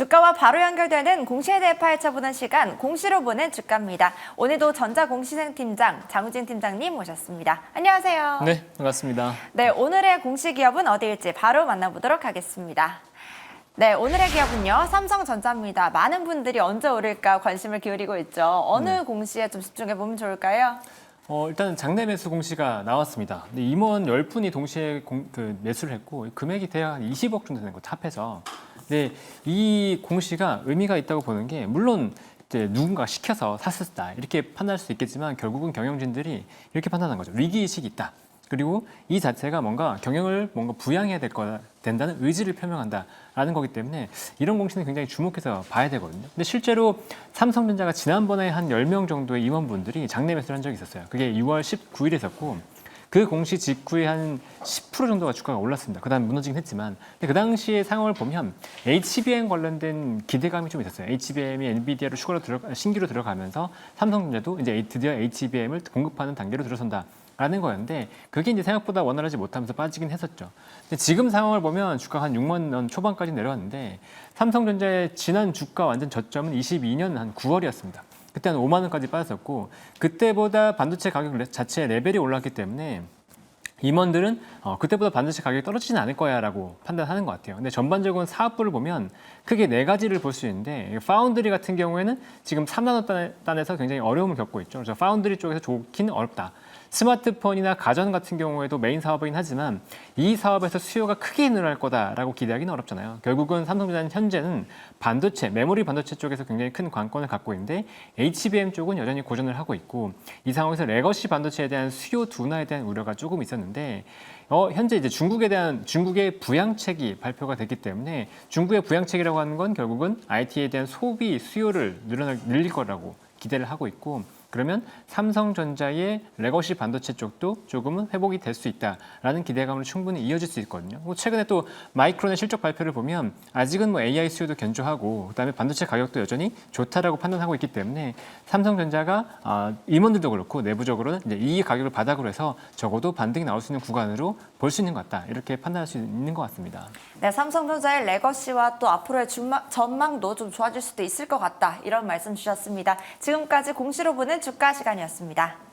주가와 바로 연결되는 공시에 대해 파헤쳐보는 시간, 공시로 보는 주가입니다. 오늘도 전자공시생팀장 장우진 팀장님 모셨습니다. 안녕하세요. 네, 반갑습니다. 네, 오늘의 공시 기업은 어디일지 바로 만나보도록 하겠습니다. 네, 오늘의 기업은요, 삼성전자입니다. 많은 분들이 언제 오를까 관심을 기울이고 있죠. 어느 공시에 좀 집중해보면 좋을까요? 일단 장내 매수 공시가 나왔습니다. 근데 임원 10분이 동시에 매수를 했고 금액이 대략 한 20억 정도 되는 거 합해서. 근데 이 공시가 의미가 있다고 보는 게 물론 이제 누군가 시켜서 샀었다 이렇게 판단할 수 있겠지만 결국은 경영진들이 이렇게 판단한 거죠. 위기의식이 있다. 그리고 이 자체가 뭔가 경영을 뭔가 부양해야 된다는 의지를 표명한다라는 거기 때문에 이런 공시는 굉장히 주목해서 봐야 되거든요. 근데 실제로 삼성전자가 지난번에 한 10명 정도의 임원분들이 장내 매수를 한 적이 있었어요. 그게 6월 19일에 있었고 그 공시 직후에 한 10% 정도가 주가가 올랐습니다. 그다음 무너지긴 했지만 근데 그 당시의 상황을 보면 HBM 관련된 기대감이 좀 있었어요. HBM이 엔비디아로 신규로 들어가면서 삼성전자도 이제 드디어 HBM을 공급하는 단계로 들어선다. 라는 거였는데 그게 이제 생각보다 원활하지 못하면서 빠지긴 했었죠. 근데 지금 상황을 보면 주가가 한 6만 원 초반까지 내려왔는데 삼성전자의 지난 주가 완전 저점은 22년 한 9월이었습니다. 그때 한 5만 원까지 빠졌었고 그때보다 반도체 가격 자체의 레벨이 올랐기 때문에 임원들은 그때보다 반도체 가격이 떨어지진 않을 거야라고 판단하는 것 같아요. 근데 전반적인 사업부를 보면 크게 네 가지를 볼 수 있는데 파운드리 같은 경우에는 지금 3나노 단에서 굉장히 어려움을 겪고 있죠. 그래서 파운드리 쪽에서 좋기는 어렵다. 스마트폰이나 가전 같은 경우에도 메인 사업이긴 하지만 이 사업에서 수요가 크게 늘어날 거다라고 기대하기는 어렵잖아요. 결국은 삼성전자는 현재는 반도체, 메모리 반도체 쪽에서 굉장히 큰 관건을 갖고 있는데 HBM 쪽은 여전히 고전을 하고 있고 이 상황에서 레거시 반도체에 대한 수요 둔화에 대한 우려가 조금 있었는데 현재 이제 중국의 부양책이 발표가 됐기 때문에 중국의 부양책이라고 하는 건 결국은 IT에 대한 소비 수요를 늘릴 거라고 기대를 하고 있고 그러면 삼성전자의 레거시 반도체 쪽도 조금은 회복이 될 수 있다라는 기대감으로 충분히 이어질 수 있거든요. 최근에 또 마이크론의 실적 발표를 보면 아직은 뭐 AI 수요도 견조하고 그다음에 반도체 가격도 여전히 좋다라고 판단하고 있기 때문에 삼성전자가 임원들도 그렇고 내부적으로는 이제 이 가격을 바닥으로 해서 적어도 반등이 나올 수 있는 구간으로 볼 수 있는 것 같다. 이렇게 판단할 수 있는 것 같습니다. 네, 삼성전자의 레거시와 또 앞으로의 전망도 좀 좋아질 수도 있을 것 같다. 이런 말씀 주셨습니다. 지금까지 공시로 보는 주가 시간이었습니다.